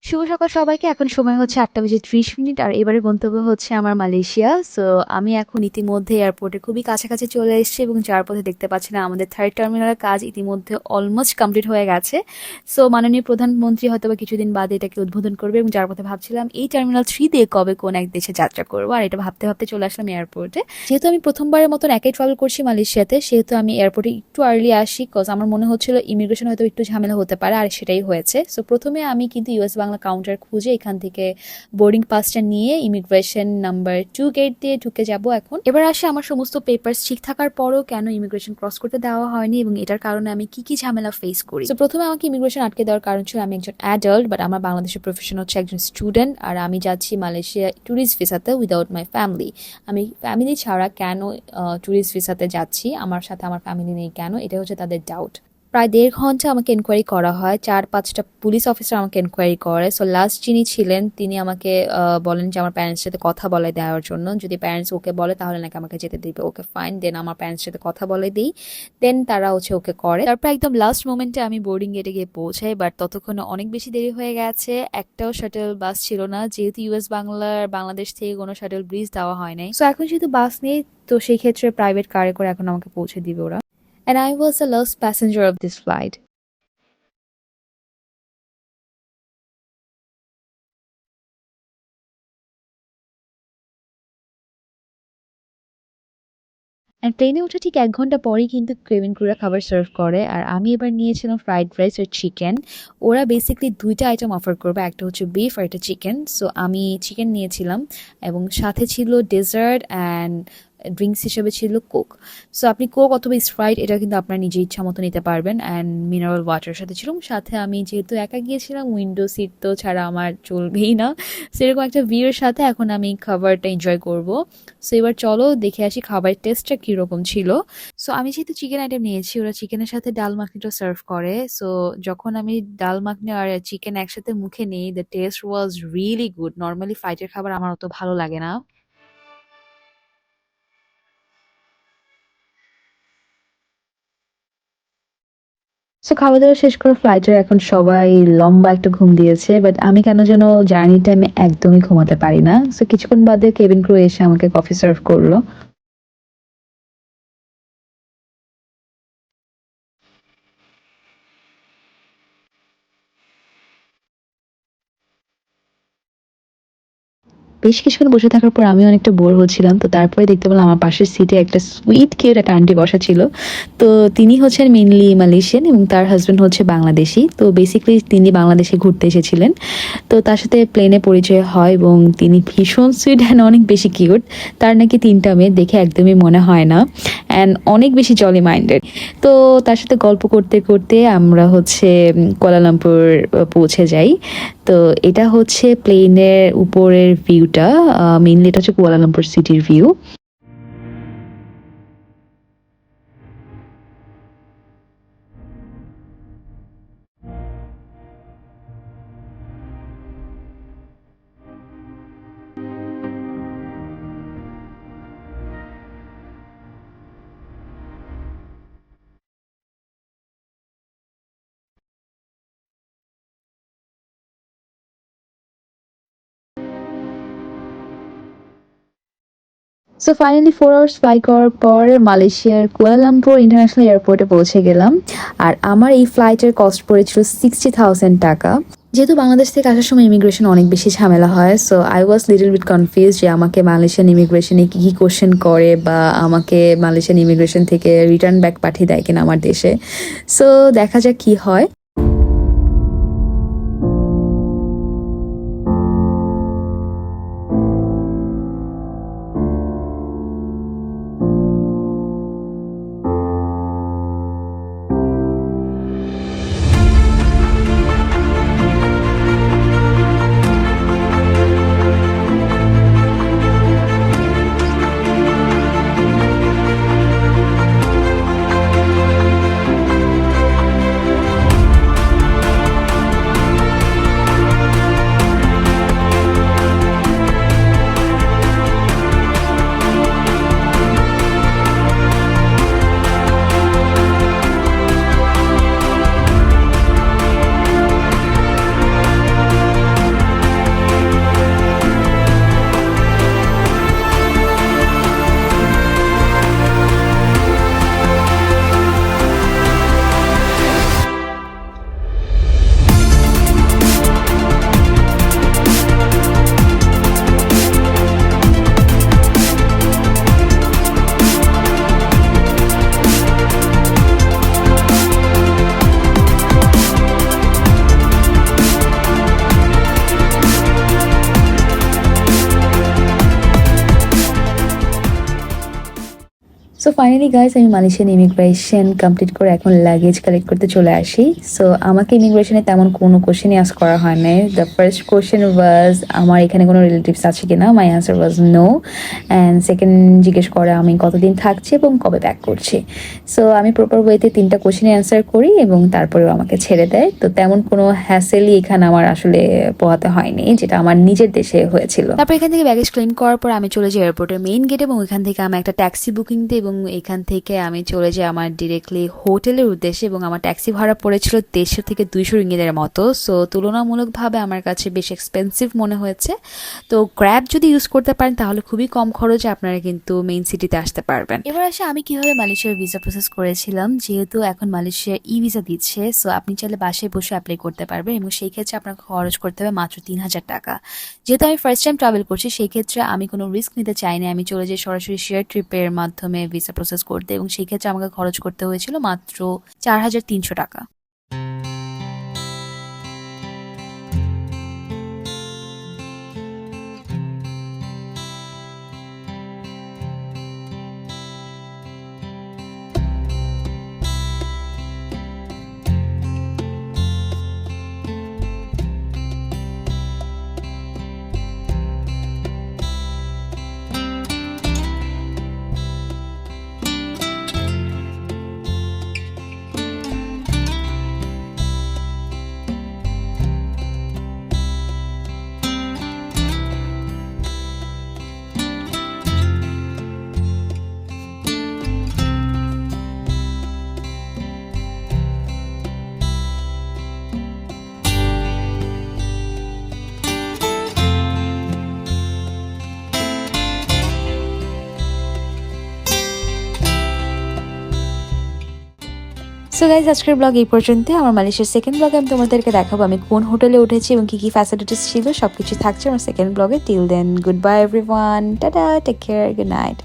শুভ সকাল সবাইকে। এখন সময় হচ্ছে ৮টা বেজে ৩০ মিনিট আর এবারে গন্তব্য হচ্ছে আমার মালয়েশিয়া। সো আমি এখন ইতিমধ্যে এয়ারপোর্টের খুবই কাছাকাছি চলে এসেছি এবং যার পথে দেখতে পাচ্ছিলাম আমাদের থার্ড টার্মিনালের কাজ ইতিমধ্যে অলমোস্ট কমপ্লিট হয়ে গেছে। সো মাননীয় প্রধানমন্ত্রী হয়তোবা কিছুদিন বাদে এটাকে উদ্বোধন করবে এবং যার পথে ভাবছিলাম এই টার্মিনাল 3 দিয়ে কবে কোন এক দেশে যাত্রা করবো, আর এটা ভাবতে ভাবতে চলে আসলাম এয়ারপোর্টে। যেহেতু আমি প্রথমবারের মতন একাই ট্রাভেল করছি মালয়েশিয়াতে, সেহেতু আমি এয়ারপোর্টে একটু আর্লি আসি, কজ আমার মনে হচ্ছিল ইমিগ্রেশন হয়তো একটু ঝামেলা হতে পারে, আর সেটাই হয়েছে। সো প্রথমে আমি কিন্তু ইউএস বাংলা কাউন্টার খুঁজে এখান থেকে বোর্ডিং পাসটা নিয়ে ইমিগ্রেশন নাম্বার 2 গেট দিয়ে ঢুকে যাব। এখন এবার আসে আমার সমস্ত পেপারস ঠিক থাকার পরও কেন ইমিগ্রেশন ক্রস করতে দেওয়া হয়নি এবং এটার কারণে আমি কি কি ঝামেলা ফেস করি। তো প্রথমে আমাকে ইমিগ্রেশন আটকে দেওয়ার কারণ ছিল আমি একজন অ্যাডাল্ট, বাট আমার বাংলাদেশের প্রফেশন হচ্ছে একজন স্টুডেন্ট, আর আমি যাচ্ছি মালয়েশিয়া ট্যুরিস্ট ভিসাতে উইদাউট মাই ফ্যামিলি। আমি ফ্যামিলি ছাড়া কেন ট্যুরিস্ট ভিসাতে যাচ্ছি, আমার সাথে আমার ফ্যামিলি নেই কেন, এটা হচ্ছে তাদের ডাউট। প্রায় ১.৫ ঘন্টা আমাকে এনকোয়ারি করা হয়, ৪-৫টা পুলিশ অফিসার আমাকে এনকোয়ারি করে। সো লাস্ট যিনি ছিলেন তিনি আমাকে বলেন যে আমার প্যারেন্টস সাথে কথা বলে দেওয়ার জন্য, যদি প্যারেন্টস ওকে বলে তাহলে নাকি আমাকে যেতে দিবে। ওকে ফাইন, দেন আমার প্যারেন্টস সাথে কথা বলে দিই, দেন তারা হচ্ছে ওকে করে। তারপর একদম লাস্ট মোমেন্টে আমি বোর্ডিং গেটে গিয়ে পৌঁছাই, বাট ততক্ষণে অনেক বেশি দেরি হয়ে গেছে। একটাও শাটল বাস ছিল না, যেহেতু ইউএস বাংলার বাংলাদেশ থেকে কোনো শাটল ব্রিজ দেওয়া হয় নাই। সো এখন যেহেতু বাস নেই, তো সেই ক্ষেত্রে প্রাইভেট কারে করে এখন আমাকে পৌঁছে দিবে ওরা। And I was the last passenger of this flight. আর প্লেনে উঠে ঠিক ১ ঘন্টা পরেই কিন্তু কেবিন ক্রুরা খাবার সার্ভ করে, আর আমি এবার নিয়েছিলাম ফ্রাইড রাইস আর চিকেন। ওরা বেসিক্যালি ২টা আইটেম অফার করবে, একটা হচ্ছে বিফ আর একটা চিকেন। সো আমি চিকেন নিয়েছিলাম এবং সাথে ছিল ডেজার্ট অ্যান্ড ড্রিঙ্কস হিসেবে ছিল কোক। সো আপনি কোক অথবা স্প্রাইট এটা কিন্তু আপনার নিজের ইচ্ছা মতো নিতে পারবেন, অ্যান্ড মিনারেল ওয়াটার সাথে ছিল। সাথে আমি যেহেতু একা গিয়েছিলাম, উইন্ডো সিট তো ছাড়া আমার চলবেই না, সেরকম একটা ভিউয়ের সাথে এখন আমি খাবারটা এনজয় করব। সো এবার চলো দেখে আসি খাবারের টেস্টটা কীরকম ছিল। সো আমি যেহেতু চিকেন আইটেম নিয়েছি, ওরা চিকেনের সাথে ডাল মাখনিটা সার্ভ করে। সো যখন আমি ডাল মাখনি আর চিকেন একসাথে মুখে নিই, the test was really good. Normally ফ্লাইটের খাবার আমার অত ভালো লাগে না। সো খাওয়া দাওয়া শেষ করে ফ্লাইটের এখন সবাই লম্বা একটা ঘুম দিয়েছে, বাট আমি কেন যেন জার্নি টাইমে একদমই ঘুমাতে পারি না। সো কিছুক্ষণ বাদে কেবিন ক্রু এসে আমাকে কফি সার্ভ করলো। বেশ কিছুক্ষণ বসে থাকার পর আমি অনেকটা বোর হচ্ছিলাম, তো তারপরে দেখতে পেলাম আমার পাশের সিটে একটা সুইট কিউট একটা আন্টি বসা ছিল। তো তিনি হচ্ছেন মেইনলি মালয়েশিয়ান এবং তার হাজব্যান্ড হচ্ছে বাংলাদেশি। তো বেসিক্যালি তিনি বাংলাদেশে ঘুরতে এসেছিলেন। তো তার সাথে প্লেনে পরিচয় হয় এবং তিনি ভীষণ সুইট অ্যান্ড অনেক বেশি কিউট। তার নাকি ৩টা মেয়ে, দেখে একদমই মনে হয় না, অ্যান্ড অনেক বেশি জলি মাইন্ডেড। তো তার সাথে গল্প করতে করতে আমরা হচ্ছে কুয়ালালামপুর পৌঁছে যাই। তো এটা হচ্ছে প্লেনের উপরের ভিউটা, মেইনলি এটা হচ্ছে কুয়ালালামপুর সিটির view. So finally 4 hours fly করার পর মালয়েশিয়ার কুয়ালালামপুর ইন্টারন্যাশনাল এয়ারপোর্টে পৌঁছে গেলাম। আর আমার এই ফ্লাইটের কস্ট পড়েছিল 60,000 টাকা। যেহেতু বাংলাদেশ থেকে আসার সময় ইমিগ্রেশন অনেক বেশি ঝামেলা হয়, so I was little bit confuse যে আমাকে মালয়েশিয়ান ইমিগ্রেশনে কী কী কোশ্চেন করে, বা আমাকে মালয়েশিয়ান ইমিগ্রেশন থেকে রিটার্ন ব্যাক পাঠিয়ে দেয় কিনা আমার দেশে। সো দেখা যাক কী হয়। সো ফাইনালি গাইস আমি মালয়েশিয়ান ইমিগ্রেশন কমপ্লিট করে এখন লাগেজ কালেক্ট করতে চলে আসি। সো আমাকে ইমিগ্রেশনে তেমন কোনো কোশ্চেনই আস্ক করা হয় নাই। দ্য ফার্স্ট কোশ্চেন ওয়াজ আমার এখানে কোনো রিলেটিভস আছে কিনা। My answer was no. And second জিজ্ঞেস করে আমি কতদিন থাকছি এবং কবে ব্যাক করছি। সো আমি প্রপার ওয়েতে 3টা কোশ্চেনের অ্যান্সার করি এবং তারপরেও আমাকে ছেড়ে দেয়। তো তেমন কোনো হ্যাসেলই এখানে আমার আসলে পোহাতে হয়নি, যেটা আমার নিজের দেশে হয়েছিল। তারপর এখান থেকে ব্যাগেজ ক্লেম করার পর আমি চলে যাই এয়ারপোর্টের মেইন গেট এবং ওইখান থেকে আমি একটা ট্যাক্সি বুকিং দিই এবং এখান থেকে আমি চলে যাই আমার ডিরেক্টলি হোটেলের উদ্দেশ্যে এবং আমার ট্যাক্সি ভাড়া পড়েছিল 150 থেকে 200 রিঙ্গিতের মতো। সো তুলনামূলকভাবে আমার কাছে বেশ এক্সপেন্সিভ মনে হয়েছে। তো গ্র্যাব যদি ইউজ করতে পারেন তাহলে খুবই কম খরচে আপনারা কিন্তু মেইন সিটিতে আসতে পারবেন। এবার আসে আমি কিভাবে মালয়েশিয়ার ভিসা প্রসেস করেছিলাম। যেহেতু এখন মালয়েশিয়ার ই ভিসা দিচ্ছে, সো আপনি চাইলে বাসায় বসে অ্যাপ্লাই করতে পারবেন এবং সেই ক্ষেত্রে আপনাকে খরচ করতে হবে মাত্র 3000 টাকা। যেহেতু আমি ফার্স্ট টাইম ট্রাভেল করছি সেই ক্ষেত্রে আমি কোনো রিস্ক নিতে চাইনি। আমি চলে যাই সরাসরি শেয়ার ট্রিপের মাধ্যমে ভিসা প্রসেস করতে এবং সেই ক্ষেত্রে আমাকে খরচ করতে হয়েছিল মাত্র 4300 টাকা। সো গাইজ আজকের ব্লগ এই পর্যন্ত। আমার মালয়েশিয়ার সেকেন্ড ব্লগে আমি তোমাদেরকে দেখাবো আমি কোন হোটেলে উঠেছি এবং কি কি ফ্যাসিলিটিস ছিল, সবকিছু থাকছে আমার সেকেন্ড ব্লগে। Till then good bye everyone, টাটা, টেক কেয়ার, গুড নাইট।